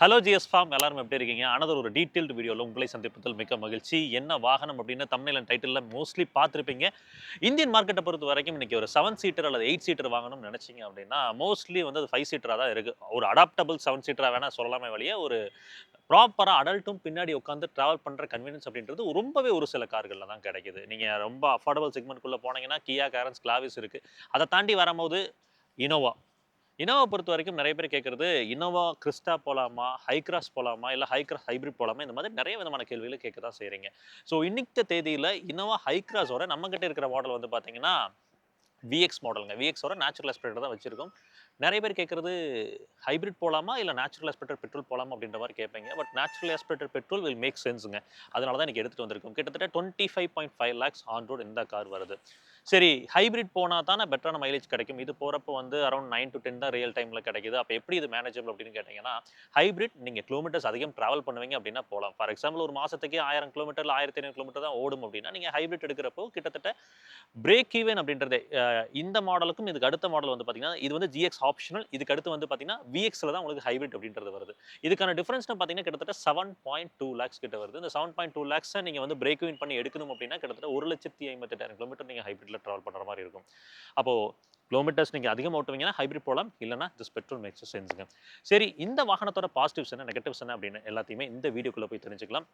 Hello GS form எல்லாரும் எப்படி இருக்கீங்க? அனதர் ஒரு டீட்டெயில்டு வீடியோல உங்களை சந்திப்பதில் மிக்க மகிழ்ச்சி. என்ன வாகனம் அப்படின்னு தம்ப்நெயில் அண்ட் டைட்டில்ல மோஸ்ட்லி பார்த்திருப்பீங்க. இந்தியன் மார்க்கெட்ட பொறுத்தவரைக்கும் இன்னைக்கு ஒரு 7 சீட்டர் அல்லது 8 சீட்டர் வாங்கணும்னு நினைச்சீங்க அப்படின்னா, மோஸ்ட்லி வந்து அது 5 சீட்டரா தான் இருக்கு. ஒரு அடாப்டபிள் 7 சீட்டரா வேணா சொல்லலாமே ஒழிய, ஒரு ப்ராப்பரா அடல்ட்டும் பின்னாடி உட்கார்ந்து டிராவல் பண்ற கன்வீனியன்ஸ் அப்படின்றது ரொம்பவே ஒரு சில கார்கள்ல தான் கிடைக்குது. நீங்க ரொம்ப அஃபோர்டபிள் செக்மென்ட்குள்ள போனீங்கன்னா, கியா, கேரன்ஸ், கிளாவிஸ் இருக்கு. அத தாண்டி வரும்போது இனோவா. இனோவா பொறுத்தவரைக்கும் நெறைய பேர் கேட்கறது, இனோவா கிறிஸ்டா போலாமா? ஹை கிராஸ் போலாமா? இல்ல ஹை கிராஸ் ஹைபிரிட் போலாமா? இந்த மாதிரி நெறைய விதமான கேள்விகள கேட்க தான் செய்றீங்க. ஸோ இன்னைக்கு தேதியில இனோவா ஹை கிராஸோட நம்மகிட்ட இருக்கிற மாடல் வந்து பார்த்தீங்கன்னா, விஎக்ஸ் மாடல்ங்க. விஎக்ஸோட நேச்சுரல் ஆஸ்பிரேட்டர் தான் வச்சிருக்கோம். நெறைய பேர் கேட்கறது ஹைபிரிட் போலாமா? இல்ல நேச்சுரல் ஆஸ்பிரேட்டர் பெட்ரோல் போலாமா? அப்படின்ற மாரி கேட்பீங்க. But natural aspirator petrol will make சென்ஸ்ங்க. அதனால தான் இன்னைக்கு எடுத்துட்டு வந்திருக்கோம். கிட்டத்தட்ட 25.5 லேக்ஸ் ஆன் ரோட் இந்த கார் வருது. சரி ஹைபிரிட் போனா தானே பெட்டரான மைலேஜ் கிடைக்கும். இது போறப்போ வந்து அரவுண்ட் 9 டூ 10 தான் ரியல் டைம்ல கிடைக்குது. அப்ப எப்படி இது மேனேஜபிள் அப்படின்னு கேட்டீங்கன்னா, ஹைபிரிட் நீங்க கிலோமீட்டர்ஸ் அதிகம் டிராவல் பண்ணுவீங்க அப்படின்னா போலாம். ஃபார் எக்ஸாம்பிள் ஒரு மாசத்துக்கே 1000 கிலோமீட்டர் இல்ல 1500 கிலோமீட்டர் தான் ஓடும் அப்படின்னா, நீங்க ஹைபிரிட் எடுக்கிறப்போ கிட்டத்தட்ட பிரேக் ஈவன் அப்படின்றதே இந்த மாடலுக்கும் இதுக்கு அடுத்த மாடல் வந்து பார்த்தீங்கன்னா, இது வந்து ஜிஎக்ஸ் ஆப்ஷனல். இதுக்கு அடுத்து வந்து பார்த்தீங்கன்னா, விஎக்ஸ்ல தான் உங்களுக்கு ஹைபிரிட் அப்படின்றது வருது. இதுக்கான டிஃபரன்ஸ்னு பார்த்தீங்கன்னா, கிட்டத்தட்ட 7.2 லேக்ஸ் கிட்ட வருது. இந்த 7.2 லேக்ஸ நீங்க வந்து பிரேக் ஈவன் பண்ணி எடுக்கணும் அப்படின்னா, கிட்டத்தட்ட 1,58,000 கிலோமீட்டர் நீங்க ஹைபிரிட்ல டிராவல் பண்ற மாரி இருக்கும். அப்போ கிலோமீட்டர்ஸ் நீங்க அதிகமா ஓட்டுவீங்கன்னா ஹைபிரிட் போலாம். இல்லன்னா ஜஸ்ட் பெட்ரோல் மேக்ஸ் சென்ஸ்ங்க. சரி இந்த வாகனத்தோட பாசிட்டிவ்ஸ் என்ன, நெகட்டிவ்ஸ் என்ன அப்படின்னு எல்லாத்தையுமே இந்த வீடியோக்குள்ள போய் தெரிஞ்சுக்கலாம்.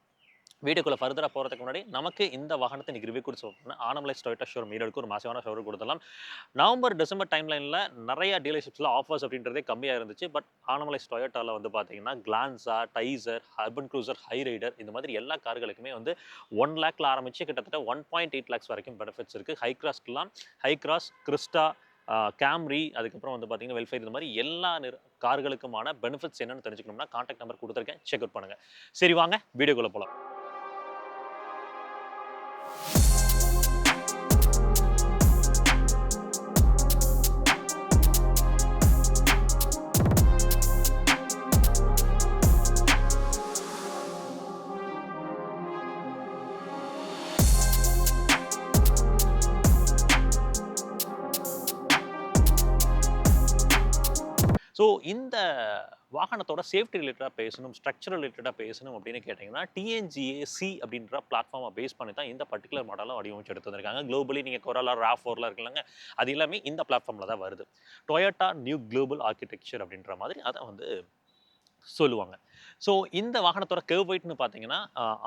வீடியோக்குள்ள ஃபர்தரா போறதுக்கு முன்னாடி நமக்கு இந்த வாகனத்தை இன்னைக்கு ரிவ்யூ கொடுத்து சொல்லணும்னா ஆனமலைஸ் டொயோட்டா ஷோரூம் ஈரோடுக்கு ஒரு மாசமான ஷோரூம் கொடுத்துடலாம். நவம்பர், டிசம்பர் டைம்லைன்ல நிறைய டீலர்ஷிப்ஸ்ல ஆஃபர்ஸ் அப்படின்றதே கம்மியா இருந்துச்சு. பட் ஆனமலைஸ் டொயோட்டால வந்து பார்த்தீங்கன்னா, Glanza, Taisor, Urban Cruiser, Hyryder இந்த மாதிரி எல்லா கார்களுக்குமே வந்து 1 லேக்ல ஆரம்பிச்சு கிட்டத்தட்ட 1.8 லேக்ஸ் வரைக்கும் பெனிஃபிட்ஸ் இருக்கு. ஹை கிராஸ்க்குலாம் ஹை கிராஸ், கிறிஸ்டா, கேம்ரி அதுக்கப்புறம் வந்து பார்த்தீங்கன்னா, வெல்ஃபேர் இந்த மாதிரி எல்லா கார்களுக்குமான பெனிஃபிட்ஸ் என்னன்னு தெரிஞ்சுக்கணும்னா கான்டாக்ட் நம்பர் குடுத்துருக்கேன். செக் அவுட் பண்ணுங்க. சரி வாங்க வீடியோக்குள்ள போலாம். ஸோ இந்த வாகனத்தோட சேஃப்டி ரிலேட்டடா பேசணும், ஸ்ட்ரக்சரல் ரிலேட்டடா பேசணும் அப்படின்னு கேட்டீங்கன்னா, டிஎன்ஜிஏ-சி அப்படின்ற பிளாட்ஃபார்மை பேஸ் பண்ணி தான் இந்த பர்ட்டிகுலர் மாடல வடிவமைச்சு எடுத்து வந்திருக்காங்க. குளோபலி நீங்க Corolla, RAV4லாம் இருக்குல்லங்க, அது எல்லாமே இந்த பிளாட்ஃபார்ம்ல தான் வருது. டொயோட்டா நியூ குளோபல் ஆர்க்கிடெக்சர் அப்படின்ற மாதிரி அத வந்து சொல்லுவாங்க. ஸோ இந்த வாகனத்தோட கர்வ் வெயிட்ன்னு பார்த்தீங்கன்னா,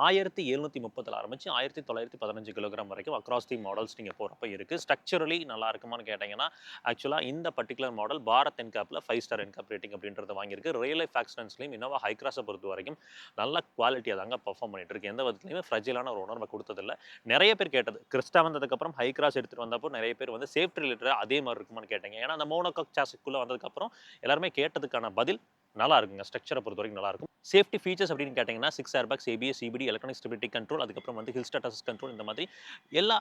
1730ல ஆரம்பிச்சு 1915 கிலோகிராம் வரைக்கும் அக்ராஸ் தி மாடல்ஸ் நீங்க போறப்ப இருக்கு. ஸ்ட்ரக்சரலி நல்லா இருக்குமான்னு கேட்டீங்கன்னா, ஆக்சுவலா இந்த பர்ட்டிகுலர் மாடல் பாரத் என்கேப்ல 5 ஸ்டார் என்கேப் ரேட்டிங் அப்படின்றத வாங்கியிருக்கு. ரியல் லைஃப் ஆக்சிடென்ட்ஸ்லயும் இனோவா ஹை கிராஸ பொறுத்தவரைக்கும் நல்ல குவாலிட்டியா தாங்க பெர்ஃபார்ம் பண்ணிட்டு இருக்கு. எந்த விதத்திலயுமே ஃப்ரெஜைலான ஒரு உணர்வ குடுத்ததில்ல. நெறைய பேர் கேட்டது, கிறிஸ்டா வந்ததுக்கப்புறம் ஹை கிராஸ் எடுத்துட்டு வந்தப்போ நெறைய பேர் வந்து சேஃப்டி ரிலேட்டடா அதே மாரி இருக்குமான்னு கேட்டீங்க. ஏன்னா, அந்த மோனோகாக் சாசிஸ்குள்ள வந்ததுக்கப்புறம் எல்லாருமே கேட்டதுக்கான பதில் நல்லா இருக்குங்க. ஸ்ட்ரக்சர பொறுத்தவரைக்கும் நல்லா இருக்கும். சேஃப்டி ஃபீச்சர்ஸ் அப்படின்னு கேட்டீங்கன்னா, 6 airbags, ABS, CBT, electronic stability control, அதுக்கப்புறம் வந்து ஹில் ஸ்டார்ட் அசிஸ்ட் கண்ட்ரோல் இந்த மாதிரி எல்லா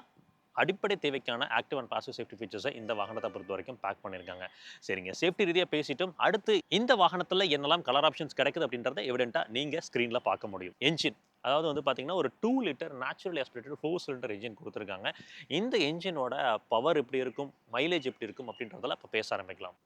அடிப்படை தேவைக்கான ஆக்டிவ் அண்ட் பாசிவ் சேஃப்டி ஃபீச்சர்ஸ இந்த வாகனத்த பொறுத்தவரைக்கும் பேக் பண்ணியிருக்காங்க. சரிங்க. சேஃப்டி ரீதியா பேசிட்டோம். அடுத்து இந்த வாகனத்துல என்னெல்லாம் கலர் ஆப்ஷன்ஸ் கிடைக்குது அப்படின்றத எவிடென்ட்டா நீங்க ஸ்கிரீன்ல பார்க்க முடியும். என்ஜின் அதாவது வந்து பார்த்தீங்கன்னா, ஒரு 2 litre naturally aspirated 4 cylinder engine குடுத்திருக்காங்க. இந்த என்ஜினோட பவர் எப்படி இருக்கும்? மைலேஜ் எப்படி இருக்கும்? அப்படின்றதெல்லாம் இப்ப பேச ஆரம்பிக்கலாம்.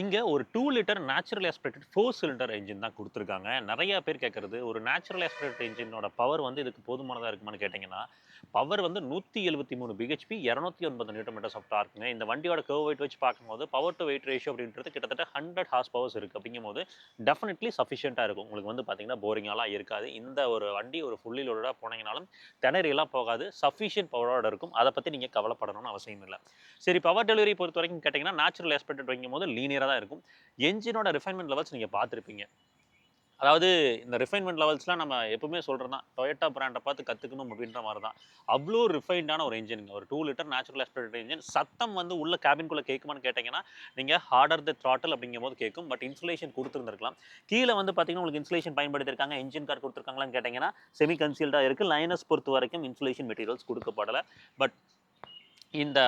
இங்க ஒரு 2 litre natural aspirated 4 cylinder engine தான் குடுத்துருக்காங்க. நெறைய பேர் கேட்கறது, ஒரு நேச்சுரல் ஆஸ்பிரேட்டட் என்ஜினோட பவர் வந்து இதுக்கு போதுமானதா இருக்குமான்னு கேட்டீங்கன்னா, பவர் வந்து 173 பிஹெச்பி, 209 நியூட்டன் மீட்டர்ஸ் ஆஃப் டார்க்ங்க. இந்த வண்டியோட கர்வ் வெயிட் வச்சு பார்க்கும்போது, பவர் டு வெயிட் ரேஷியோ அப்படின்றது கிட்டத்தட்ட 100 ஹார்ஸ் பவர்ஸ் இருக்கு. அப்படிங்கும்போது டெஃபினெட்லி சஃபிஷியன்ட்டா இருக்கும். உங்களுக்கு வந்து பார்த்தீங்கன்னா, போரிங்காலாம் இருக்காது. இந்த ஒரு வண்டி ஒரு ஃபுல்லி லோடடா போனீங்கனாலும் திணறிலாம் போகாது. சஃபிஷியன்ட் பவரோட இருக்கும். அத பத்தி நீங்க கவலைப்படணும்னு அவசியம் இல்ல. சரி பவர் டெலிவரி பொறுத்தவரைக்கும் கேட்டீங்கன்னா, நேச்சுரல் ஆஸ்பிரேட்டட் வைக்கும்போது லீனியரா தான் இருக்கும். என்ஜினோட ரிஃபைன்மென்ட் லெவல்ஸ் நீங்க பார்த்திருப்பீங்க. அதாவது இந்த ரிஃபைன்மெண்ட் லெவல்ஸ்லாம் நம்ம எப்பவுமே சொல்கிறது தான், டொயோட்டா பிராண்டை பார்த்து கற்றுக்கணும் அப்படின்ற மாதிரி தான். அவ்வளோ ரிஃபைன்டான ஒரு இன்ஜினுங்க. ஒரு 2 லிட்டர் நேச்சுரல் ஆஸ்பிரேட்டட் இன்ஜின். சத்தம் வந்து உள்ள கேபின்குள்ளே கேட்குமான்னு கேட்டிங்கன்னா, நீங்கள் ஹார்டர் த த்ராட்டில் அப்படிங்கும்போது கேட்கும். பட் இன்சுலேஷன் கொடுத்துருந்துருக்கலாம். கீழே வந்து பார்த்தீங்கன்னா, உங்களுக்கு இன்சுலேஷன் பயன்படுத்தியிருக்காங்க. என்ஜின் கார்டு கொடுத்துருக்காங்களான்னு கேட்டிங்கன்னா, செமி கன்சீல்டாக இருக்குது. லைனஸ் பொறுத்த வரைக்கும் இன்சுலேஷன் மெட்டீரியல்ஸ் கொடுக்கப்படலை. பட் இந்த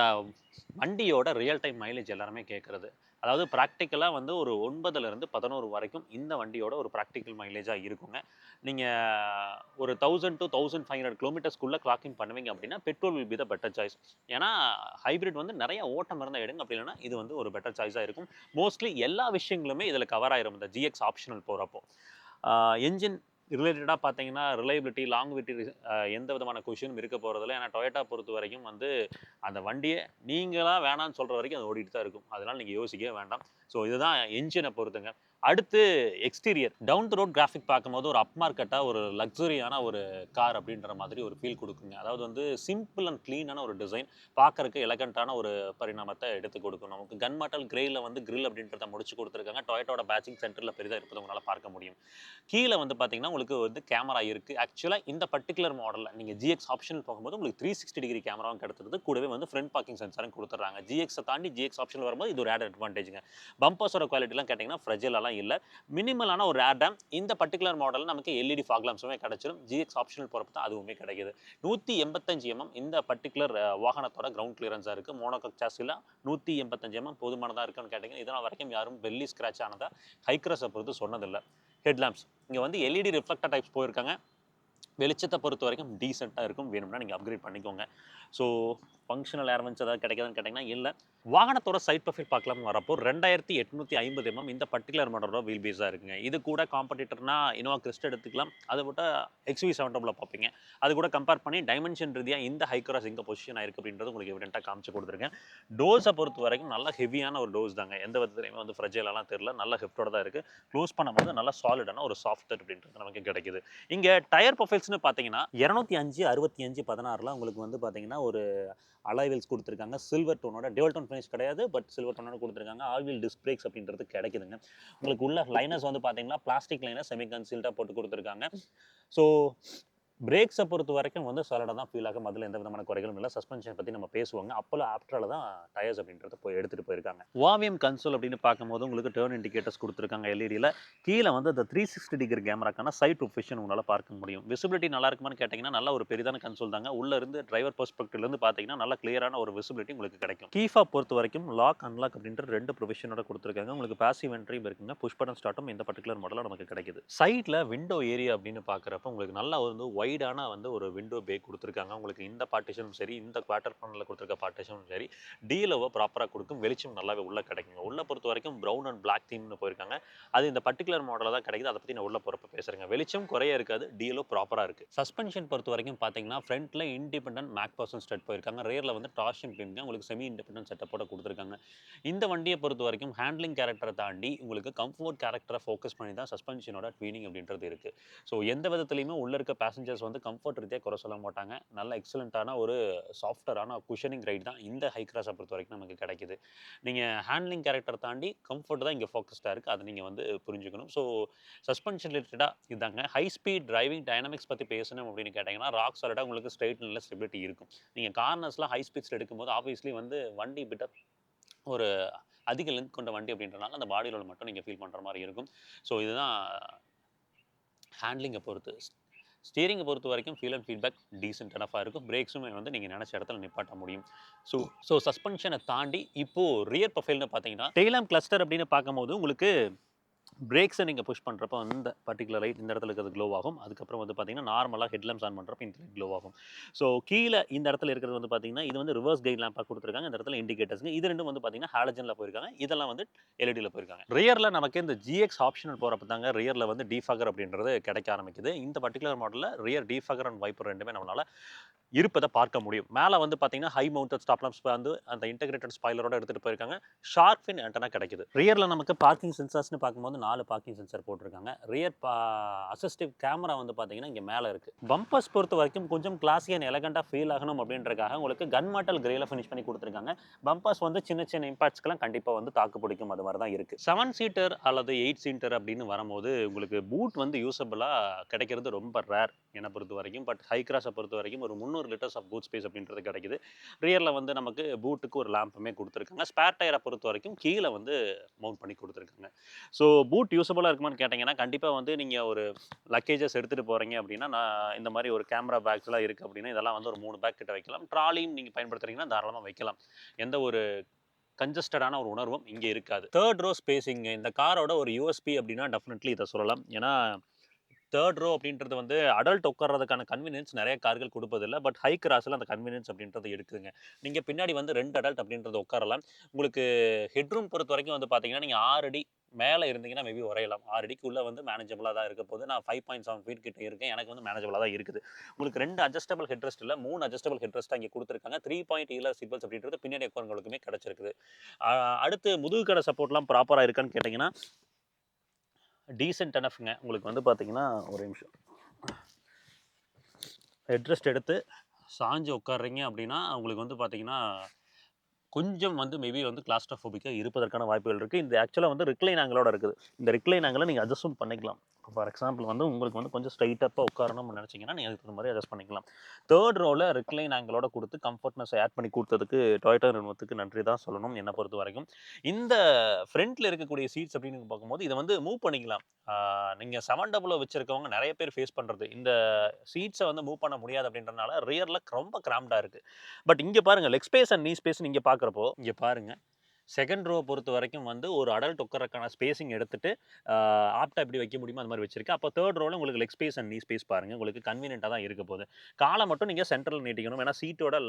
வண்டியோட ரியல் டைம் மைலேஜ் எல்லாருமே கேட்குறது. அதாவது ப்ராக்டிக்கலாக வந்து ஒரு 9லேருந்து 11 வரைக்கும் இந்த வண்டியோட ஒரு ப்ராக்டிக்கல் மைலேஜாக இருக்குங்க. நீங்கள் ஒரு 1000 to 1500 கிலோமீட்டர்ஸ்க்குள்ளே கிளாக்கிங் பண்ணுவீங்க அப்படின்னா petrol will be the better choice. ஏன்னா ஹைப்ரிட் வந்து நிறைய ஓட்டம் இருந்தால் எடுங்க, அப்படி இல்லைன்னா இது வந்து ஒரு பெட்டர் சாய்ஸாக இருக்கும். மோஸ்ட்லி எல்லா விஷயங்களுமே இதில் கவர் ஆயிரும் இந்த ஜிஎக்ஸ் ஆப்ஷனல் போகிறப்போ. என்ஜின் ரிலேட்டடாக பார்த்தீங்கன்னா ரிலையபிலிட்டி, லாங்குவிட்டி, எந்த விதமான கொஷினும் இருக்க போகிறதில்ல. ஏன்னா டொயோட்டா பொறுத்த வரைக்கும் வந்து அந்த வண்டியை நீங்களா வேணான்னு சொல்கிற வரைக்கும் அது ஓடிட்டு தான் இருக்கும். அதனால் நீங்கள் யோசிக்கவே வேண்டாம். ஸோ இதுதான் என்ஜினை பொறுத்துங்க. அடுத்து exterior down the road graphic பார்க்கும்போது ஒரு அப் மார்க்கெட்டாக ஒரு லக்ஸரியான ஒரு கார் அப்படின்ற மாதிரி ஒரு ஃபீல் கொடுக்குங்க. அதாவது வந்து சிம்பிள் அண்ட் க்ளீனான ஒரு டிசைன், பார்க்கறக்கு எலகண்ட்டான ஒரு பரிணாமத்தை எடுத்து கொடுக்கும். நமக்கு கன் மெட்டல் கிரேயில் வந்து கிரில் அப்படின்றத முடிச்சு கொடுத்துருக்காங்க. டொயோட்டோட பேட்சிங் சென்டரில் பெரிதாக இருப்பதை உங்களால் பார்க்க முடியும். கீழே வந்து பார்த்தீங்கன்னா உங்களுக்கு வந்து கேமரா இருக்குது. ஆக்சுவலாக இந்த பர்டிகுலர் மாடலில் நீங்கள் ஜிஎக்ஸ் ஆப்ஷனில் போகும்போது உங்களுக்கு 360 டிகிரி கேமராவும் கிடைச்சிருது. கூடவே வந்து ஃப்ரண்ட் பார்க்கிங் சென்சாரும் கொடுத்துட்றாங்க. ஜிஎக்ஸை தாண்டி ஜிஎக்ஸ் ஆப்ஷன் வரும்போது இது ஒரு ஆட் அட்வான்டேஜுங்க. பம்பர்ஸோட குவாலிட்டிலாம் கேட்டிங்கன்னா ஃப்ரெஜிலெலாம் இல்லை, மினிமலான ஒரு ஏர் டேம். இந்த பர்டிகுலர் மாடலில் நமக்கு எல்இடி ஃபாக் லாம்ப்ஸுமே கிடைச்சிடும். ஜிஎக்ஸ் ஆப்ஷனல் போகிறப்ப தான் அதுவுமே கிடைக்குது. 185 mm இந்த பர்டிகுலர் வாகனத்தோட கிரவுண்ட் கிளியரன்ஸாக இருக்குது. மோனோகாக் சாசில் 185 mm போதுமானதாக இருக்குன்னு கேட்டிங்கன்னா இதனால் வரைக்கும் யாரும் பெல்லி ஸ்க்ராட்ச் ஆனதாக ஹைக்ரஸை பொறுத்து சொன்னதில்லை. ஹெட்லாம்ப்ஸ் இங்கே வந்து எல்இடி ரிஃப்ளெக்டர் டைப்ஸ் போயிருக்காங்க. வெளிச்சத்தை பொறுத்த வரைக்கும் டீசெண்டாக இருக்கும். வேணும்னா நீங்கள் அப்கிரேட் பண்ணிக்கோங்க. ஸோ ஃபங்க்ஷனல் ஏர்வென்ஸ் ஏதாவது கிடைக்காதுன்னு கேட்டிங்கன்னா இல்லை. வாகனத்தோட சைட் ப்ரொஃபைல் பார்க்கலாம்னு வரப்போ 2850 mm இந்த பர்டிகுலர் மாடலோட வீல் பேஸாக இருக்குங்க. இது கூட காம்படிட்டர்னா இனோவா கிறிஸ்ட் எடுத்துக்கலாம். அதை விட்ட XV70 பார்ப்பீங்க. அது கூட கம்பேர் பண்ணி டைமென்ஷன் ரீதியாக இந்த ஹைக்ராஸ் எங்கே பொசிஷன் ஆயிருக்கு அப்படின்றது உங்களுக்கு எவிடென்ட்டாக காமிச்சு கொடுத்துருக்கேன். டோஸை பொறுத்த வரைக்கும் நல்ல ஹெவியான ஒரு டோஸ் தாங்க. எந்த விதத்துலையுமே வந்து ஃப்ரெஜைலெலாம் தெரியல. நல்ல ஹெஃப்டோட தான் இருக்குது. க்ளோஸ் பண்ணும்போது நல்லா சாலிடான ஒரு சாஃப்ட் அப்படின்றது நமக்கு கிடைக்குது. இங்கே டயர் ப்ரொஃபைல்ஸ்னு பார்த்தீங்கன்னா 205, 65, 16 உங்களுக்கு வந்து பார்த்தீங்கன்னா ஒரு அலாய் வீல்ஸ் கொடுத்துருக்காங்க. சில்வர் டோனோட டெவல் டோன் ஃபினிஷ் கிடையாது, பட் சில்வர் டோனோட கொடுத்துருக்காங்க. ஆல் வீல் டிஸ்க் பிரேக்ஸ் அப்படின்றது கிடைக்குதுங்க. உங்களுக்கு உள்ள லைனர்ஸ் வந்து பார்த்தீங்கன்னா பிளாஸ்டிக் லைனர் செமி கன்சீல்டாக போட்டு கொடுத்துருக்காங்க. ஸோ பிரேக்ஸை பொறுத்த வரைக்கும் வந்து சாலிடாக தான் ஃபீல் ஆகும். அதில் எந்த விதமான குறைகளும் இல்லை. சஸ்பென்ஷன் பற்றி நம்ம பேசுவாங்க. அப்போல ஆஃப்டரில் தான் டயர்ஸ் அப்படின்றத போய் எடுத்துகிட்டு போயிருக்காங்க. வாவியம் கன்சோல் அப்படின்னு பார்க்கும்போது உங்களுக்கு டர்ன் இண்டிகேட்டர்ஸ் கொடுத்துருக்காங்க எல்இடியில். கீழே வந்து அந்த 360 டிகிரி கேமராக்கான சைட் ப்ரொஃபஷன் உங்களால் பார்க்க முடியும். விசிபிலிட்டி நல்லா இருக்குமான்னு கேட்டிங்கன்னா நல்ல ஒரு பெரிதான கன்சோல் தாங்க. உள்ளேருந்து டிரைவர் பெர்ஸ்பெக்டிவ்லேருந்து பார்த்தீங்கன்னா நல்ல கிளியரான ஒரு விசிபிலிட்டி உங்களுக்கு கிடைக்கும். கீஃபா பொறுத்த வரைக்கும் லாக் அன்லாக் அப்படின்ற 2 ப்ரொஃபஷனோட கொடுத்துருக்காங்க. உங்களுக்கு பாசிவ் என்ட்ரியும் இருக்குங்க. புஷ் பட்டன் ஸ்டார்ட்டும் இந்த பர்டிகுலர் மாடலில் நமக்கு கிடைக்குது. சைடில் விண்டோ ஏரியா அப்படின்னு பார்க்குறப்ப உங்களுக்கு நல்லா வந்து வைடான வந்து ஒரு விண்டோ பே கொடுத்துருக்காங்க. உங்களுக்கு இந்த பார்ட்டிஷனும் சரி, இந்த குவார்ட்டர் பேனலில் கொடுத்துருக்க பார்ட்டிஷனும் சரி, டீலோவை ப்ராப்பராக கொடுக்கும். வெளிச்சம் நல்லாவே உள்ள கிடைக்குங்க. உள்ள பொறுத்த வரைக்கும் ப்ரௌன் அண்ட் பிளாக் தீம்னு போயிருக்காங்க. அது இந்த பர்டிகுலர் மாடலில் தான் கிடைக்குது. அதை பற்றி நான் உள்ள போகிறப்ப பேசுகிறேங்க. வெளிச்சம் குறைய இருக்காது, டீலோ ப்ராப்பராக இருக்குது. சஸ்பென்ஷன் பொறுத்த வரைக்கும் பார்த்தீங்கன்னா ஃப்ரண்ட்டில் இண்டிபெண்டன்ட் மேக் பர்சன் ஸ்டெட் போயிருக்காங்க. ரியரில் வந்து டார்ஷன் பின்ங்க உங்களுக்கு செமி இண்டிபெண்டன்ட் செட்டப்போட கொடுத்துருக்காங்க. இந்த வண்டியை பொறுத்த வரைக்கும் ஹேண்ட்லிங் கேரக்டரை தாண்டி உங்களுக்கு கம்ஃபோர்ட் கேரக்டரை ஃபோக்கஸ் பண்ணி தான் சஸ்பென்ஷனோட ட்வீனிங் அப்படின்றது இருக்குது. ஸோ எந்த விதத்துலையுமே உள்ள இருக்க பேசஞ்சர்ஸ் வந்து கம்ஃபர்ட் ரீதியாக குறை சொல்ல மாட்டாங்க. நல்ல எக்ஸலண்ட்டான ஒரு சாஃப்ட்வேரான குஷனிங் ரைட் தான் இந்த ஹைக்ராஸை பொறுத்த வரைக்கும் நமக்கு கிடைக்குது. நீங்கள் ஹேண்ட்லிங் கேரக்டர் தாண்டி கம்ஃபர்ட் தான் இங்கே ஃபோக்கஸ்டாக இருக்குது. அதை நீங்கள் வந்து புரிஞ்சுக்கணும். ஸோ சஸ்பென்ஷன் ரிலேட்டடாக இதாங்க. ஹை ஸ்பீட் டிரைவிங் டைனமிக்ஸ் பற்றி பேசணும் அப்படின்னு கேட்டிங்கன்னா ராக் சாலிடாக உங்களுக்கு ஸ்ட்ரைட் நல்ல ஸ்டெபிலிட்டி இருக்கும். நீங்கள் கார்னர்ஸ்லாம் ஹை ஸ்பீட்ஸில் எடுக்கும்போது ஆப்வியஸ்லி வந்து வண்டி பிட்ட ஒரு அதிக லென்த் கொண்ட வண்டி அப்படின்றனால அந்த பாடியில் மட்டும் நீங்கள் ஃபீல் பண்ணுற மாதிரி இருக்கும். ஸோ இதுதான் ஹேண்ட்லிங்கை பொறுத்து. ஸ்டீரிங்கை பொறுத்த வரைக்கும் ஃபீல் அண்ட் ஃபீட்பேக் டீசென்ட் எனஃபாக இருக்கும். பிரேக்ஸுமே வந்து நீங்கள் நினச்ச இடத்துல நிப்பாட்ட முடியும். ஸோ சஸ்பென்ஷனை தாண்டி இப்போது ரியர் ப்ரொஃபைல்னு பார்த்தீங்கன்னா டெய்லாம் கிளஸ்டர் அப்படின்னு பார்க்கும்போது உங்களுக்கு பிரேக்ஸை நீங்கள் புஷ் பண்ணுறப்போ இந்த பர்டிகுலர் லைட் இந்த இடத்துல இருக்கிறது க்ளோ ஆகும். அதுக்கப்புறம் வந்து பார்த்தீங்கன்னா நார்மலாக ஹெட்லாம்ப்ஸ் ஆன் பண்ணுறப்போ இந்த லைட் க்ளோ ஆகும். ஸோ கீழே இந்த இடத்துல இருக்கிறது வந்து பார்த்தீங்கன்னா இது வந்து ரிவர்ஸ் கைட் லேம்பாக கொடுத்துருக்காங்க. இந்த இடத்துல இண்டிகேட்டர்ஸ்ங்க. இது ரெண்டும் வந்து பார்த்தீங்கன்னா ஹாலஜனில் போயிருக்காங்க. இதெல்லாம் வந்து எல்இடியில் போயிருக்காங்க. ரியரில் நமக்கு இந்த ஜிஎக்ஸ் ஆப்ஷனல் போகிறப்ப தாங்க ரியரில் வந்து டிஃபாகர் அப்படின்றது கிடைக்க ஆரம்பிக்குது. இந்த பர்டிகுலர் மாடலில் ரியர் டிஃபாகர் அண்ட் வைப்பர் ரெண்டுமே நம்மளால் இருப்பதை பார்க்க முடியும். மேலே வந்து பார்த்தீங்கன்னா, ஹை மவுண்டட் ஸ்டாப் லாம்ப்ஸ் வந்து அந்த இன்டகிரேட்டட் ஸ்பாய்லரோட எடுத்துட்டு போயிருக்காங்க. ஷார்க் ஃபின் ஆண்டனா கிடைக்குது. ரியர்ல நமக்கு பார்க்கிங் சென்சார்ஸ்னு பார்க்கும்போது 4 பார்க்கிங் சென்சார் போட்டிருக்காங்க. ரியர் அசிஸ்டிவ் கேமரா வந்து பார்த்தீங்கன்னா, இங்க மேல இருக்கு. பம்பர்ஸ் பொறுத்தவரைக்கும் கொஞ்சம் கிளாஸி அண்ட் எலகன்ட்டா ஃபீல் ஆகணும் அப்படின்றதுக்காக உங்களுக்கு கன் மெட்டல் கிரேல ஃபினிஷ் பண்ணி கொடுத்துருக்காங்க. பம்பர்ஸ் வந்து சின்ன சின்ன இம்பாக்ட்ஸ்க்கெல்லாம் கண்டிப்பா வந்து தாக்கு பிடிக்கும். அது மாதிரி தான் இருக்கு. 7 சீட்டர் அல்லது 8 சீட்டர் அப்படின்னு வரும்போது உங்களுக்கு பூட் வந்து யூசபிளா கிடைக்கிறது ரொம்ப ரேர் என்னை பொறுத்த வரைக்கும். பட் ஹை கிராஸை பொறுத்த வரைக்கும் ஒரு 300 லிட்டர்ஸ் ஆஃப் பூட் ஸ்பேஸ் அப்படின்றது கிடைக்குது. ரியரில் வந்து நமக்கு பூட்டுக்கு ஒரு லேம்புமே கொடுத்துருக்காங்க. ஸ்பேர் டயரை பொறுத்த வரைக்கும் கீழே வந்து மவுண்ட் பண்ணி கொடுத்துருக்காங்க. ஸோ பூட் யூஸபுளாக இருக்குமான்னு கேட்டிங்கன்னா, கண்டிப்பாக வந்து நீங்கள் ஒரு லக்கேஜஸ் எடுத்துகிட்டு போகிறீங்க அப்படின்னா, நான் இந்த மாதிரி ஒரு கேமரா பேக்ஸ்லாம் இருக்குது அப்படின்னா, இதெல்லாம் வந்து ஒரு 3 பேக் கிட்ட வைக்கலாம். ட்ராலியும் நீங்கள் பயன்படுத்துறீங்கன்னா தாராளமாக வைக்கலாம். எந்த ஒரு கன்ஜஸ்டடான ஒரு உணர்வும் இங்கே இருக்காது. தேர்ட் ரோ ஸ்பேசிங் இந்த காரோட ஒரு யூஎஸ்பி அப்படின்னா டெஃபினெட்லி இதை சொல்லலாம். ஏன்னா தேர்ட் ரோ அப்படின்றது வந்து அடல்ட் உட்கார்றதுக்கான கன்வீனியன்ஸ் நிறைய கார்கள் கொடுப்பதில்ல. பட் ஹை கிராஸில் அந்த கன்வீனியன்ஸ் அப்படின்றது இருக்குதுங்க. நீங்கள் பின்னாடி வந்து 2 அடல்ட் அப்படின்றது உட்காரலாம். உங்களுக்கு ஹெட்ரூம் பொறுத்த வரைக்கும் வந்து பார்த்தீங்கன்னா, நீங்கள் 6 அடி மேலே இருந்தீங்கன்னா மேபி உரையலாம். 6 அடிக்குள்ளே வந்து மேனேஜபிளாக தான் இருக்க போகுது. நான் 5.7 ஃபீட் கிட்ட இருக்கேன். எனக்கு வந்து மேனேஜபிளாக தான் இருக்குது. உங்களுக்கு 2 அட்ஜஸ்டபிள் ஹெட்ரெஸ்ட் இல்லை, 3 அட்ஜஸ்டபிள் ஹெட்ரெஸ்ட் இங்கே கொடுத்துருக்காங்க. 3 ஈலர் சீட் பெல்ட்ஸ் அப்படின்றது பின்னாடி உட்காரவங்களுக்குமே கிடைச்சிருக்குது. அடுத்து முதுகு கடை சப்போர்ட்லாம் ப்ராப்பராக இருக்கான்னு கேட்டிங்கன்னா, டீசென்ட் எனஃப்ங்க. உங்களுக்கு வந்து பார்த்தீங்கன்னா, ஒரு நிமிஷம் ஹெட்ரெஸ்ட் எடுத்து சாஞ்சு உட்கார்றீங்க அப்படின்னா, உங்களுக்கு வந்து பார்த்தீங்கன்னா, கொஞ்சம் வந்து மேபி வந்து கிளாஸ்ட்ரோஃபோபிக்கா இருப்பதற்கான வாய்ப்புகள் இருக்குது. இந்த ஆக்சுவலாக வந்து ரிக்ளைன் ஆங்கிளோட இருக்குது. இந்த ரிக்ளைன் ஆங்கிளை நீங்கள் அட்ஜஸ்டும் பண்ணிக்கலாம். ஃபார் எக்ஸாம்பிள் வந்து உங்களுக்கு வந்து கொஞ்சம் ஸ்ட்ரைட்டப்பாக உட்காரணும்னு நினச்சிங்கன்னா, நீங்கள் அதுக்கு தகுந்த மாதிரி அட்ஜஸ்ட் பண்ணிக்கலாம். தேர்ட் ரோவில் ரிக்ளைன் ஆங்கிளோட கொடுத்து கம்ஃபர்ட்னஸ் ஆட் பண்ணி கொடுத்ததுக்கு டொயோட்டா நிறுவனத்துக்கு நன்றி தான் சொல்லணும் என்னை பொறுத்த வரைக்கும். இந்த ஃப்ரண்ட்டில் இருக்கக்கூடிய சீட்ஸ் அப்படின்னு பார்க்கும்போது இதை வந்து மூவ் பண்ணிக்கலாம். நீங்கள் 700 வச்சிருக்கவங்க நிறைய பேர் ஃபேஸ் பண்ணுறது இந்த சீட்ஸை வந்து மூவ் பண்ண முடியாது அப்படின்றனால ரியரில் ரொம்ப கிராம்டாக இருக்குது. பட் இங்கே பாருங்கள் லெக் ஸ்பேஸ் அண்ட் நீ ஸ்பேஸ் நீங்கள் பார்க்குறப்போ இங்கே பாருங்கள் செகண்ட் ரோ பொறுத்த வரைக்கும் வந்து ஒரு அடல்ட் உட்காரக்கான ஸ்பேசிங் எடுத்துட்டு ஆப்டா எப்படி வைக்க முடியுமோ அது மாதிரி வச்சிருக்கு. அப்போ தேர்ட் ரோல உங்களுக்கு லெக் ஸ்பேஸ் அண்ட் நீ ஸ்பேஸ் பாருங்க. உங்களுக்கு கன்வீனியன்ட்டாக தான் இருக்க போகுது. காலை மட்டும் நீங்கள் சென்டரில் நீட்டிக்கணும். ஏன்னா சீட்டோட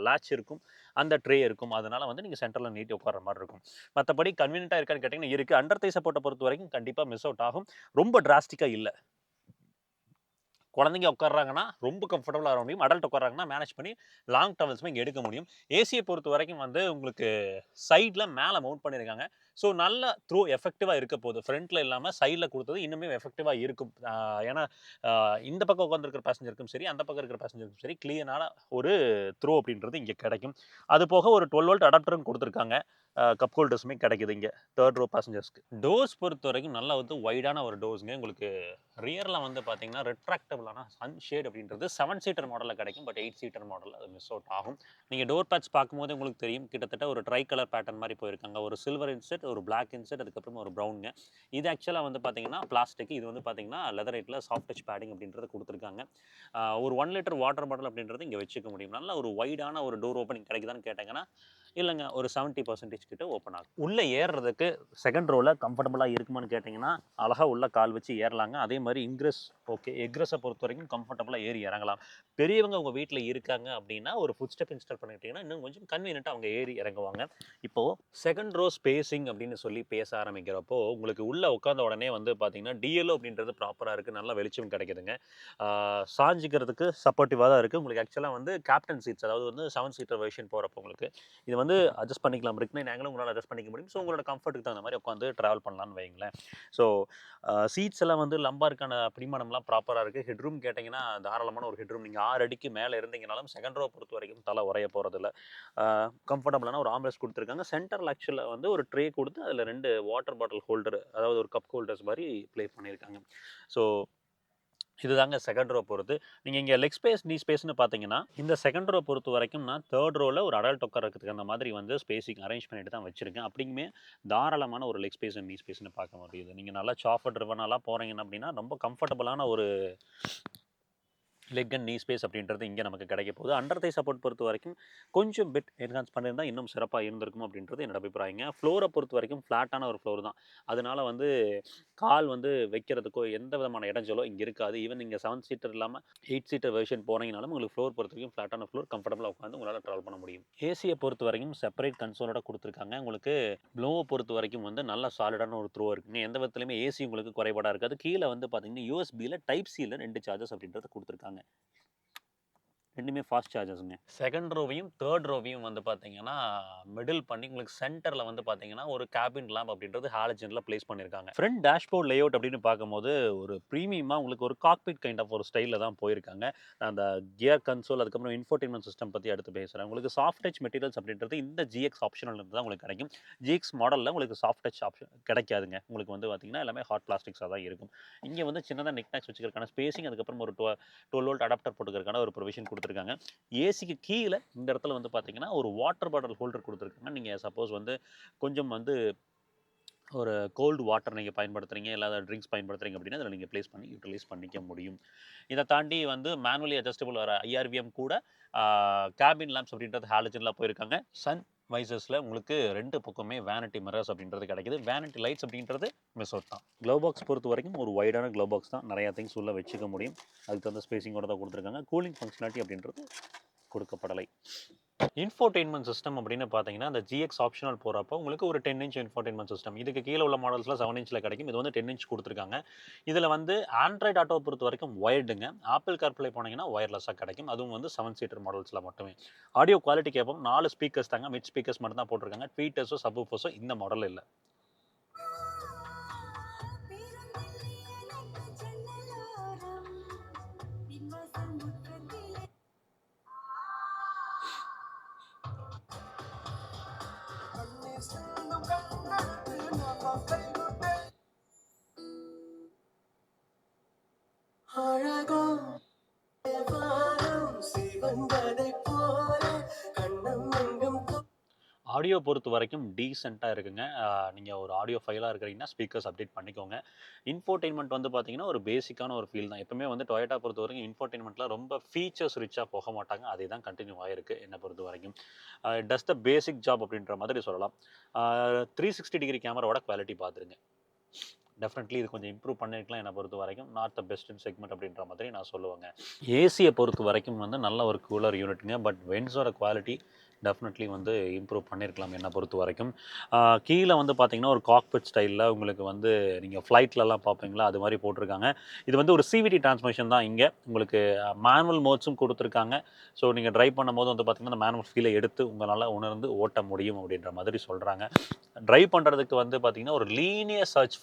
லாட்ச் இருக்கும், அந்த ட்ரே இருக்கும். அதனால வந்து நீங்கள் சென்டரில் நீட்டி உட்கார மாதிரி இருக்கும். மற்றபடி கன்வீனியன்ட்டாக இருக்கான்னு கேட்டிங்கன்னா இருக்குது. அண்டர் தை சப்போர்ட்டை பொறுத்த வரைக்கும் கண்டிப்பாக மிஸ் அவுட் ஆகும். ரொம்ப டிராஸ்டிக்காக இல்லை. குழந்தைங்க உட்கார்றாங்கன்னா ரொம்ப கம்ஃபர்டபுளாக வர முடியும். அடல்ட் உட்கார்றாங்கன்னா மேனேஜ் பண்ணி லாங் ட்ராவல்ஸுமே இங்கே எடுக்க முடியும். ஏசியை பொறுத்த வரைக்கும் வந்து உங்களுக்கு சைடில் மேலே மவுண்ட் பண்ணியிருக்காங்க. ஸோ நல்ல த்ரோ எஃபெக்டிவாக இருக்க போகுது. ஃப்ரண்ட்டில் இல்லாமல் சைடில் கொடுத்தது இன்னுமே எஃபெக்டிவாக இருக்கும். ஏன்னா இந்த பக்கம் உட்காந்துருக்கிற பேசஞ்சருக்கும் சரி, அந்த பக்கம் இருக்கிற பேசஞ்சருக்கும் சரி கிளியரான ஒரு த்ரோ அப்படின்றது இங்கே கிடைக்கும். அது போக ஒரு 12 வோல்ட் அடாப்டரும் கொடுத்துருக்காங்க. கப் ஹோல்டர்ஸுமே கிடைக்குது இங்கே தேர்ட் ரோ பேசஞ்சர்ஸ்க்கு. டோர்ஸ் பொறுத்த வரைக்கும் நல்லா வந்து வைடான ஒரு டோர்ஸுங்க. உங்களுக்கு ரியரில் வந்து பார்த்தீங்கன்னா ரெட்ராக்டபிளான சன்ஷேட் அப்படின்றது 7 சீட்டர் மாடலில் கிடைக்கும். பட் 8 சீட்டர் மாடலில் அது மிஸ் அவுட் ஆகும். நீங்கள் டோர் பேட்ச் பார்க்கும்போது உங்களுக்கு தெரியும் கிட்டத்தட்ட ஒரு ட்ரை கலர் பேட்டர்ன் மாதிரி போயிருக்காங்க. ஒரு சில்வர் இன்செட், ஒரு பிளாக் இன்செட், அதுக்கப்புறம் ஒரு ப்ரௌனுங்க. இது ஆக்சுவலாக வந்து பார்த்தீங்கன்னா பிளாஸ்டிக். இது வந்து பார்த்தீங்கன்னா லெதரைட்டில் சாஃப்ட் டச் பேடிங் அப்படின்றது கொடுத்துருக்காங்க. ஒரு 1 லிட்டர் வாட்டர் பாட்டில் அப்படின்றது இங்கே வச்சுக்க முடியும். நல்ல ஒரு வைடான ஒரு டோர் ஓப்பனிங் கிடைக்குதான்னு கேட்டிங்கன்னா இல்லைங்க, ஒரு 70% கிட்ட ஓப்பன் ஆகும். உள்ளே ஏறுறதுக்கு செகண்ட் ரோவில் கம்ஃபர்டபுளாக இருக்குமான்னு கேட்டிங்கன்னா அழகாக உள்ள கால் வச்சு ஏறலாங்க. அதே மாதிரி இன்க்ரெஸ் ஓகே, எக்ரெஸை பொறுத்த வரைக்கும் கம்ஃபர்டபுளாக ஏறி இறங்கலாம். பெரியவங்க உங்கள் வீட்டில் இருக்காங்க அப்படின்னா ஒரு ஃபுட் ஸ்டெப் இன்ஸ்டால் பண்ணிட்டீங்கன்னா இன்னும் கொஞ்சம் கன்வீனியன்ட்டாக அவங்க ஏறி இறங்குவாங்க. இப்போது செகண்ட் ரோ ஸ்பேசிங் அப்படின்னு சொல்லி பேச ஆரம்பிக்கிறப்போ உங்களுக்கு உள்ளே உட்காந்த உடனே வந்து பார்த்தீங்கன்னா டிஎல்ஓ அப்படின்றது ப்ராப்பராக இருக்குது. நல்லா வெளிச்சம் கிடைக்குதுங்க. சாஞ்சிக்கிறதுக்கு சப்போர்ட்டிவாக தான் இருக்குது. உங்களுக்கு ஆக்சுவலாக வந்து கேப்டன் சீட்ஸ், அதாவது வந்து 7 சீட்டர் வெர்ஷன் போகிறப்போ உங்களுக்கு இது வந்து அட்ஜஸ்ட் பண்ணிக்கலாம். ரிக்ளைன் ஆங்கிலும் உங்களால் அட்ஜஸ்ட் பண்ணிக்க முடியும். ஸோ உங்களோட கம்ஃபர்ட்டுக்கு தகுந்த மாதிரி உட்காந்து ட்ராவல் பண்ணலான்னு வைங்களேன். ஸோ சீட்ஸ் எல்லாம் வந்து லம்பாருக்கான பிடிமானம்லாம் ப்ராப்பராக இருக்குது. ஹெட்ரூம் கேட்டிங்கன்னா தாராளமான ஒரு ஹெட்ரூம். நீங்கள் 6 அடிக்கு மேலே இருந்தீங்கனாலும் செகண்ட் ரோ பொறுத்த வரைக்கும் தலை உரைய போகிறதில்ல. கம்ஃபர்டபுளான ஒரு ஆம்ரெஸ்ட் கொடுத்துருக்காங்க. சென்டரில் ஆக்சுவலாக வந்து ஒரு ட்ரே கொடுத்து அதில் 2 வாட்டர் பாட்டில் ஹோல்டர், அதாவது ஒரு கப் ஹோல்டர்ஸ் மாதிரி ப்ளே பண்ணியிருக்காங்க. ஸோ இதுதாங்க செகண்ட் ரோ பொறுத்து. நீங்கள் இங்கே லெக் ஸ்பேஸ் நீ ஸ்பேஸ்னு பார்த்தீங்கன்னா இந்த செகண்ட் ரோ பொறுத்த வரைக்கும் நான் தேர்ட் ரோவில் ஒரு அடல்ட் உட்காரத்துக்கு அந்த மாதிரி வந்து ஸ்பேஸிங் அரேஞ்ச் பண்ணிட்டு தான் வச்சிருக்கேன். அப்படிங்குமே தாராளமான ஒரு லெக் ஸ்பேஸ் நீ ஸ்பேஸ்னு பார்க்க முடியுது. நீங்கள் நல்லா சாஃபர் ட்ரிவனாலாம் போகிறீங்கன்னா அப்படின்னா ரொம்ப கம்ஃபர்டபுளான ஒரு லெக் அண்ட் நீ ஸ்பேஸ் அப்படின்றது இங்கே நமக்கு கிடைக்க போகுது. அண்டர் தை சப்போர்ட் பொறுத்த வரைக்கும் கொஞ்சம் பிட் என்ஹான்ஸ் பண்ணியிருந்தால் இன்னும் சிறப்பாக இருந்திருக்கும் அப்படின்றது என்னோட அபிப்பிராயங்க. ஃப்ளோரை பொறுத்த வரைக்கும் ஃப்ளாட்டான ஒரு ஃப்ளோர் தான். அதனால வந்து கால் வந்து வைக்கிறதுக்கோ எந்த விதமான இடைஞ்சலோ இங்கே இருக்காது. ஈவன் நீங்கள் 7 சீட்டர் இல்லாமல் 8 சீட்டர் வெர்ஷன் போனீங்கனாலும் உங்களுக்கு ஃப்ளோர் பொறுத்த வரைக்கும் ஃப்ளாட்டான ஃப்ளோர் கம்ஃபர்டபுளாக உட்காந்து உங்களால் ட்ராவல் பண்ண முடியும். ஏசியை பொறுத்த வரைக்கும் செப்பரேட் கன்சோலோட கொடுத்துருக்காங்க. உங்களுக்கு ப்ளோவை பொறுத்த வரைக்கும் வந்து நல்ல சாலிடான ஒரு த்ரோ இருக்குங்க. எந்த விதத்துலையுமே ஏசி உங்களுக்கு குறைபாடாக இருக்காது. கீழே வந்து பார்த்தீங்கன்னா யூஎஸ்பியில் டைப் சியில் 2 சார்ஜஸ் அப்படின்றது கொடுத்துருக்காங்க. 2மே ஃபாஸ்ட் சார்ஜர்ஸுங்க. செகண்ட் ரோவையும், தேர்ட் ரோவையும் வந்து பார்த்தீங்கன்னா, மிடில் பண்ணி உங்களுக்கு சென்டர்ல வந்து பார்த்தீங்கன்னா, ஒரு கேபின் லேம்ப் அப்படின்றது ஹாலஜன்ல பிளேஸ் பண்ணியிருக்காங்க. ஃப்ரண்ட் டேஷ்போர்ட் லேஅவுட் அப்படின்னு பார்க்கும்போது, ஒரு பிரீமியமா உங்களுக்கு ஒரு காக்பிட் கைண்ட் ஆஃப் ஒரு ஸ்டைல்ல தான் போயிருக்காங்க. அந்த கியர் கன்சோல், அதுக்கப்புறம் இன்ஃபோடெயின்மென்ட் சிஸ்டம் பத்தி அடுத்து பேசுறேன். உங்களுக்கு சாஃப்ட் டச் மெட்டீரியல்ஸ் அப்படின்றது இந்த GX ஆப்ஷனல்ல இருந்து தான் உங்களுக்கு கிடைக்கும். GX மாடல்ல உங்களுக்கு சாஃப்ட் டச் ஆப்ஷன் கிடைக்காதுங்க. உங்களுக்கு வந்து பார்த்தீங்கன்னா, எல்லாமே ஹார்ட் பிளாஸ்டிக்ஸா தான் இருக்கும். இங்க வந்து சின்னதா நிக் நாக்ஸ் வச்சுக்கிறதுக்கான ஸ்பேசிங், அதுக்கப்புறம் ஒரு 12 வோல்ட் அடாப்டர் போட்டுக்கிறதுக்கான ஒரு ப்ரொவிஷன் குடுத்துருக்காங்க. ஏசிக்கு கீழ இந்த இடத்துல வந்து பார்த்தீங்கன்னா, ஒரு வாட்டர் பாட்டில் ஹோல்டர் குடுத்துருக்காங்க. நீங்க சப்போஸ் வந்து கொஞ்சம் வந்து ஒரு கோல்டு வாட்டர் நீங்க பயன்படுத்துறீங்க, இல்ல ட்ரிங்க்ஸ் பயன்படுத்துறீங்க அப்படின்னா, அதில நீங்க பிளேஸ் பண்ணி யூட்டிலைஸ் பண்ணிக்க முடியும். இத தாண்டி வந்து மேனுவலி அட்ஜஸ்டபிள் வர IRVM கூட ஆ கேபின் லேம்ப்ஸ் அப்படின்றது ஹாலஜன்ல போயிருக்காங்க. சன் வைசர்ஸ்ல உங்களுக்கு 2 பக்கமுமே வேனிட்டி மிரர்ஸ் அப்படின்றது கிடைக்குது. வேனிட்டி லைட்ஸ் அப்படின்றது மிஸ் அவுட் தான். க்ளோவ் பாக்ஸ் பொறுத்தவரைக்கும் ஒரு வைடான க்ளோவ் பாக்ஸ் தான். நெறைய திங்ஸ் உள்ள வச்சுக்க முடியும். அதுக்கு தகுந்த ஸ்பேசிங்கோட தான் குடுத்துருக்காங்க. கூலிங் ஃபங்ஷனாலிட்டி அப்படின்றது கொடுக்கப்படலை. இன்ஃபோடெயின்மென்ட் சிஸ்டம் அப்படின்னு பார்த்தீங்கன்னா, அந்த GX ஆப்ஷனல் போறப்போ உங்களுக்கு ஒரு 10 இன்ச் இன்ஃபோடெயின்மென்ட் சிஸ்டம். இதுக்கு கீழ உள்ள மாடல்ஸ்லாம் 7 இன்ச்ல கிடைக்கும். இது வந்து 10 இன்ச் குடுத்துருக்காங்க. இதில வந்து ஆண்ட்ராய்டு ஆட்டோவ பொறுத்தவரைக்கும் வயர்டுங்க. ஆப்பிள் கார்ப்ளே போனீங்கன்னா வயர்லெஸ்ஸா கிடைக்கும். அதுவும் வந்து 7 சீட்டர் மாடல்ஸ்ல மட்டுமே. ஆடியோ குவாலிட்டி கேட்போம். 4 ஸ்பீக்கர்ஸ் தாங்க. மிட் ஸ்பீக்கர்ஸ் மட்டும் தான் போட்டிருக்காங்க. ட்வீட்டர்ஸோ, சப்வூஃபர்ஸோ இந்த மாடல்ல இல்ல. அழகோ வானம் சிவந்ததைப் போல கண்ணம் எங்கும் ஆடியோ பொறுத்தவரைக்கும் டீசென்ட்டா இருக்குங்க. நீங்க ஒரு ஆடியோ ஃபைலா இருக்கிறீங்கன்னா, ஸ்பீக்கர்ஸ் அப்டேட் பண்ணிக்கோங்க. இன்ஃபோடெயின்மென்ட் வந்து பார்த்தீங்கன்னா, ஒரு பேசிக்கான ஒரு ஃபீல் தான். எப்பவுமே வந்து Toyota பொறுத்தவரைக்கும் இன்ஃபோடெயின்மென்ட்ல ரொம்ப ஃபீச்சர்ஸ் ரிச்சா போக மாட்டாங்க. அதே தான் கன்டின்யூ ஆயிருக்கு என்ன பொறுத்தவரைக்கும். டஸ் த பேசிக் ஜாப் அப்படின்ற மாதிரி சொல்லலாம். 360 டிகிரி கேமராவோட குவாலிட்டி பார்த்துருங்க. டெஃபினெட்லி இது கொஞ்சம் இம்ப்ரூவ் பண்ணியிருக்கலாம் என்ன பொறுத்தவரைக்கும். Not the best in segment அப்படின்ற மாதிரி நான் சொல்லுவேங்க. ஏசிய பொறுத்தவரைக்கும் வந்து நல்ல ஒரு கூலர் யூனிட்டுங்க. பட் வென்ட்ஸோட குவாலிட்டி டெஃபினெட்லி வந்து இம்ப்ரூவ் பண்ணியிருக்கலாம் என்ன பொறுத்தவரைக்கும். கீழ வந்து பார்த்தீங்கன்னா, ஒரு காக்பிட் ஸ்டைல்ல உங்களுக்கு வந்து நீங்க ஃப்ளைட்லலாம் பார்ப்பீங்களா, அது மாரி போட்டிருக்காங்க. இது வந்து ஒரு CVT டிரான்ஸ்மிஷன் தான் இங்க. உங்களுக்கு மேனுவல் மோட்ஸும் குடுத்துருக்காங்க. ஸோ நீங்க டிரைவ் பண்ணும்போது வந்து பார்த்தீங்கன்னா, அந்த மேனுவல் ஃபீல எடுத்து உங்களால உணர்ந்து ஓட்ட முடியும் அப்படின்ற மாதிரி சொல்றாங்க. டிரைவ் பண்றதுக்கு வந்து பார்த்தீங்கன்னா, ஒரு linear surge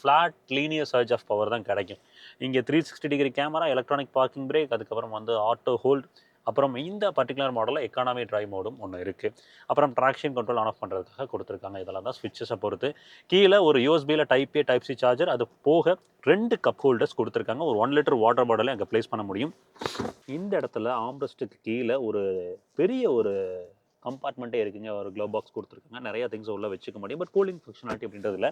linear surge of power தான் கிடைக்கும். இங்க 360 degree camera, electronic parking brake, அதுக்கப்புறம் வந்து ஆட்டோ ஹோல்ட், அப்புறம் இந்த பர்ட்டிகுலர் மாடல்ல எக்கானமி டிரைவ் மோடும் ஒண்ணு இருக்கு. அப்புறம் ட்ராக்ஷன் கண்ட்ரோல் ஆன் ஆஃப் பண்றதுக்காக குடுத்துருக்காங்க. இதெல்லாம் தான் ஸ்விட்சஸ பொறுத்து. கீழ ஒரு USBல type A, type C charger, அது போக 2 கப் ஹோல்டர்ஸ் குடுத்துருக்காங்க. ஒரு 1 லிட்டர் வாட்டர் பாட்டில அங்க பிளேஸ் பண்ண முடியும். இந்த இடத்துல ஆர்ம்ரெஸ்ட்டுக்கு கீழ ஒரு பெரிய ஒரு கம்பார்ட்மெண்ட்டே இருக்குங்க. ஒரு க்ளோவ் பாக்ஸ் குடுத்துருக்காங்க. நெறைய திங்ஸ் உள்ள வச்சுக்க முடியும். பட் கூலிங் ஃபங்ஷனாலிட்டி அப்படின்றதுல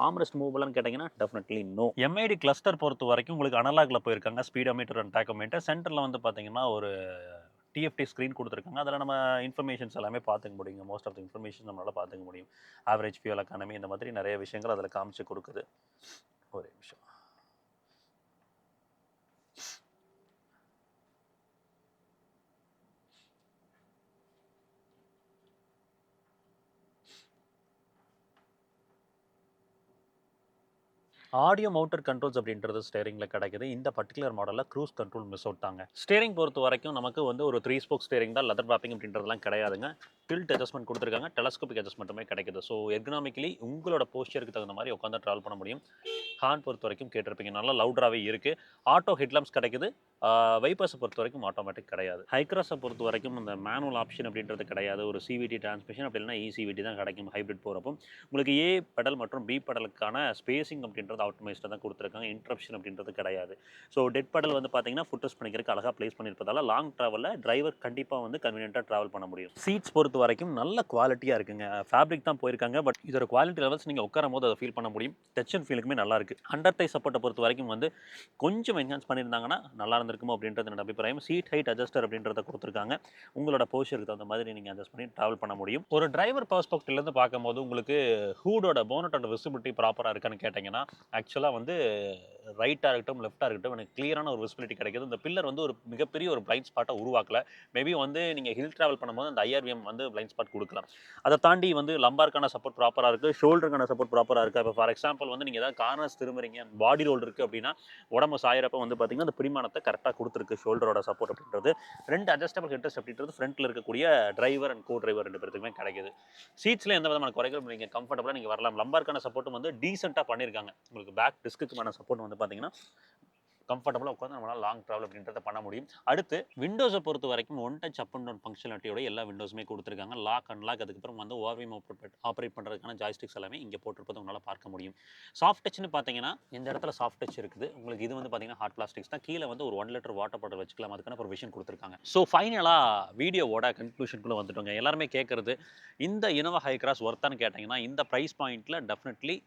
ஆர்ம்ரெஸ்ட் மூவபலான்னு கேட்டீங்கன்னா, டெஃபினெட்லி நோ. MID கிளஸ்டர் பொறுத்தவரைக்கும் உங்களுக்கு அனலாக்ல போயிருக்காங்க. Speedometer and tachometer. சென்டர்ல வந்து பார்த்தீங்கன்னா, ஒரு TFT ஸ்க்ரீன் குடுத்துருக்காங்க. அதில நம்ம இன்ஃபர்மேஷன்ஸ் எல்லாமே பார்த்துக்க முடியுங்க. மோஸ்ட் ஆஃப் த இன்ஃபர்மேஷன் நம்மளால பார்த்துக்க முடியும். ஆவரேஜ் ஃபியூல் எக்கானமி இந்த மாதிரி நெறைய விஷயங்கள் அதில காமிச்சு குடுக்குது. ஒரே நிமிஷம். ஆடியோ மவுண்டட் கண்ட்ரோல்ஸ் அப்படின்றது ஸ்டேரிங்ல கிடைக்குது. இந்த பர்ட்டிகுலர் மாடல்ல க்ரூஸ் கண்ட்ரோல் மிஸ் அவுட் தாங்க. ஸ்டேரிங் பொறுத்தவரைக்கும் நமக்கு வந்து ஒரு 3 ஸ்போக் ஸ்டேரிங் தான். லெதர் ராப்பிங் அப்படின்றதெல்லாம் கிடையாதுங்க. டில்ட் அட்ஜஸ்ட்மென்ட் குடுத்துருக்காங்க. டெலஸ்கோபிக் அட்ஜஸ்ட்மென்ட்டுமே கிடைக்குது. ஸோ எர்கனாமிக்கலி உங்களோட போஸ்சருக்கு தகுந்த மாரி உட்கார்ந்து டிராவல் பண்ண முடியும். ஹார்ன் பொறுத்தவரைக்கும் கேட்டிருப்பீங்க. நல்லா லவுடராவே இருக்கு. ஆட்டோ ஹெட்லாம்ப்ஸ் கிடைக்குது. வைப்பர்ஸ பொறுத்தவரைக்கும் ஆட்டோமேட்டிக் கிடையாது. ஹைக்ராஸ பொறுத்தவரைக்கும் இந்த மேனுவல் ஆப்ஷன் அப்படின்றது கிடையாது. ஒரு CVT டிரான்ஸ்மிஷன் அப்படி இல்லைனா ECVT தான் கிடைக்கும் ஹைபிரிட் போறப்போ. உங்களுக்கு A பெடல் மற்றும் B பெடலுக்கான ஸ்பேசிங் அப்படின்றது ஆப்டிமைஸ்டா தான் குடுத்துருக்காங்க. இன்டரப்ஷன் அப்படின்றது கிடையாது. ஸோ டெட் பெடல் வந்து பார்த்தீங்கன்னா, ஃபுட் ரெஸ்ட் பண்ணிக்கிறதுக்கு அழகா பிளேஸ் பண்ணியிருப்பதால லாங் டிராவல்ல டிரைவர் கண்டிப்பா வந்து கன்வீனியன்ட்டா டிராவல் பண்ண முடியும். சீட்ஸ் பொறுத்தவரைக்கும் நல்ல குவாலிட்டியா இருக்குங்க. ஃபேப்ரிக் தான் போயிருக்காங்க. பட் இதோட குவாலிட்டி லெவல்ஸ் நீங்க உட்காரும்போது அத ஃபீல் பண்ண முடியும். டச் அண்ட் ஃபீலுக்குமே நல்லா இருக்கு. அண்டர் தை சப்போர்ட்ட பொறுத்தவரைக்கும் வந்து கொஞ்சம் என்ஹான்ஸ் பண்ணியிருந்தாங்கன்னா நல்லா இருந்திருக்குமோ அப்படின்றது என்னோட அபிப்பிராயம். சீட் ஹைட் அட்ஜஸ்டர் அப்படின்றத குடுத்துருக்காங்க. உங்களோட போஸ்சருக்கு தகுந்த மாதிரி நீங்க அட்ஜஸ்ட் பண்ணி டிராவல் பண்ண முடியும். ஒரு டிரைவர் பெர்ஸ்பெக்டிவ்ல இருந்து பார்க்கும்போது உங்களுக்கு ஹூடோட போனட்டோட விசிபிலிட்டி ப்ராப்பரா இருக்கான்னு கேட்டீங்கன்னா, ஆக்சுவலாக வந்து ரைட்டாக இருக்கட்டும் லெஃப்ட்டாக இருக்கட்டும் எனக்கு கிளியரான ஒரு விசிபிலிட்டி கிடைக்குது. இந்த பில்லர் வந்து ஒரு மிகப்பெரிய ஒரு பிளைண்ட் ஸ்பாட்டை உருவாக்கல. மேபி வந்து நீங்கள் ஹில் ட்ராவல் பண்ணும்போது அந்த ஐஆர்விஎம் வந்து பிளைண்ட் ஸ்பாட் கொடுக்கலாம். அதை தாண்டி வந்து லம்பாருக்கான சப்போர்ட் ப்ராப்பராக இருக்குது, ஷோல்டருக்கான சப்போர்ட் ப்ராப்பராக இருக்குது. இப்போ ஃபார் எக்ஸாம்பிள் வந்து நீங்கள் ஏதாவது கார்னர்ஸ் திரும்புறீங்க, பாடி ரோல் இருக்குது அப்படின்னா உடம்பு சாயறப்ப வந்து பார்த்தீங்கன்னா அந்த பிடிமானத்தை கரெக்டாக கொடுத்துருக்கு ஷோல்டரோட சப்போர்ட் அப்படின்றது. 2 அட்ஜஸ்டபிள் ஹெட்ரஸ்ட் அப்படின்றது ஃப்ரண்ட்டில் இருக்கக்கூடிய டிரைவர் அண்ட் கோ டிரைவர் 2 பேருக்குமே கிடைக்குது. சீட்ஸில் எந்த விதமான குறைகளும் நீங்கள் கம்ஃபர்டபுளாக நீங்கள் வரலாம். லம்பாருக்கான சப்போர்ட்டும் வந்து டீசெண்டாக பண்ணியிருக்காங்க. உங்களுக்கு பேக் டிஸ்க்குக்கான சப்போர்ட் வந்து பார்த்தீங்கன்னா கம்ஃபர்டபுளாக உட்காந்து நம்மளால் லாங் ட்ராவல் அப்படின்றத பண்ண முடியும். அடுத்து விண்டோஸை பொறுத்த வரைக்கும் one touch up and down ஃபங்க்ஷனாலிட்டியோட எல்லா விண்டோஸுமே கொடுத்துருக்காங்க. லாக் அன்லாக் அதுக்கப்புறம் வந்து ஓவியம் ஆப்ரேட் பண்ணுறதுக்கான ஜாய்ஸ்டிக்ஸ் எல்லாமே இங்கே போட்டிருப்பது உங்களால் பார்க்க முடியும். சாஃப்ட் டச்னு பார்த்தீங்கன்னா இந்த இடத்துல சாஃப்ட் டச் இருக்குது. உங்களுக்கு இது வந்து பார்த்தீங்கன்னா ஹார்ட் பிளாஸ்டிக்ஸ் தான். கீழே வந்து ஒரு 1 லிட்டர் வாட்டர் பாட்டில் வச்சுக்கலாம். அதுக்கான ப்ரொவிஷன் கொடுத்துருக்காங்க. ஸோ ஃபைனலாக வீடியோவோட கன்க்ளூஷனுக்குள்ளே வந்துட்டோங்க. எல்லாருமே கேட்குறது இந்த இனோவா ஹை கிராஸ் ஒர்த்தான்னு கேட்டிங்கன்னா இந்த ப்ரைஸ் பாயிண்ட்டில் டெஃபினெட்லி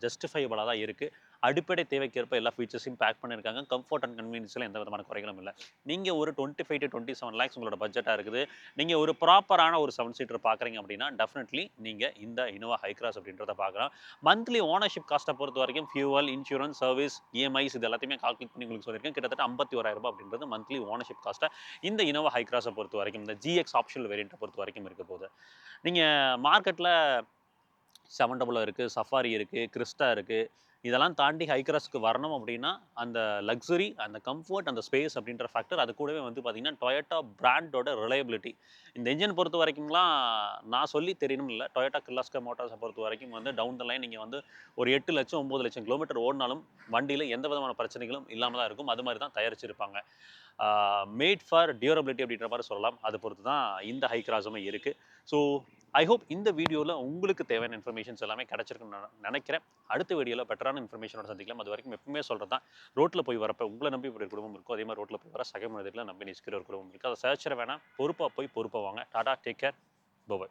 ஜஸ்டிஃபைபலாக தான் இருக்குது. அடிப்படை தேவைக்கேற்ப எல்லா ஃபீச்சர்ஸையும் பேக் பண்ணியிருக்காங்க. கம்ஃபர்ட் அண்ட் கன்வீனியன்ஸில் எந்த விதமான குறைகளும் இல்லை. நீங்கள் ஒரு 25 to 27 lakhs உங்களோட பட்ஜெட்டாக இருக்குது. நீங்கள் ஒரு ப்ராப்பரான ஒரு 7 சீட்டர் பார்க்குறீங்க அப்படின்னா டெஃபினெட்லி நீங்கள் இந்த இனோவா ஹை கிராஸ் அப்படின்றத பார்க்கலாம். மந்த்லி ஓனர்ஷிப் காஸ்ட்டை பொறுத்த வரைக்கும் ஃபியூவல், இன்சூரன்ஸ், சர்வீஸ், இஎம்ஐஸ் இது எல்லாத்தையுமே கால்குலேட் பண்ணி உங்களுக்கு சொல்லியிருக்கேன். கிட்டத்தட்ட 51,000 அப்படின்றது மந்த்லி ஓனர்ஷிப் காஸ்ட்டை இந்த இனோவா ஹை கிராஸை பொறுத்த வரைக்கும், இந்த ஜிஎக்ஸ் ஆப்ஷனல் வேரியண்ட்டை பொறுத்த வரைக்கும் இருக்க போகுது. நீங்கள் மார்க்கெட்டில் 700 இருக்குது, சஃபாரி இருக்குது, கிறிஸ்டா இருக்குது. இதெல்லாம் தாண்டி ஹை கிராஸ்க்கு வரணும் அப்படின்னா அந்த லக்ஸுரி, அந்த கம்ஃபர்ட், அந்த ஸ்பேஸ் அப்படின்ற ஃபேக்டர் அது கூடவே வந்து பார்த்தீங்கன்னா டொயோட்டா பிராண்டோட ரிலையபிலிட்டி. இந்த என்ஜின் பொறுத்த வரைக்கும்லாம் நான் சொல்லி தெரியணும் இல்லை. டொயோட்டா கிர்லாஸ்கர் மோட்டார்ஸை பொறுத்த வரைக்கும் வந்து டவுன் த லைன் நீங்கள் வந்து ஒரு 8 லட்சம் 9 லட்சம் கிலோமீட்டர் ஓடினாலும் வண்டியில் எந்த விதமான பிரச்சனைகளும் இல்லாமல் தான் இருக்கும். அது மாதிரி தான் தயாரிச்சிருப்பாங்க. மேட் ஃபார் டியூரபிலிட்டி அப்படின்ற மாதிரி சொல்லலாம். அதை பொறுத்து தான் இந்த ஹை கிராஸுமே இருக்குது. ஸோ ஐ ஹோப் இந்த வீடியோவில் உங்களுக்கு தேவையான இன்ஃபர்மேஷன்ஸ் எல்லாமே கிடச்சிருக்குன்னு நினைக்கிறேன். அடுத்த வீடியோவில் பெட்டரான இன்ஃபர்மேஷனோட சந்திக்கலாம். அது வரைக்கும் எப்பவுமே சொல்கிறது தான், ரோட்டில் போய் வரப்போ உங்களை நம்பி ஒரு குடும்பம் இருக்கும், அதே மாதிரி ரோட்டில் போய் வர சக மனிதர்களை நம்பி நிற்கிற ஒரு குடும்பம் இருக்குது. அதை சர்ச்சரை வேணாம், பொறுப்பாக போய் பொறுப்பாக வாங்க. Tata, take care, by.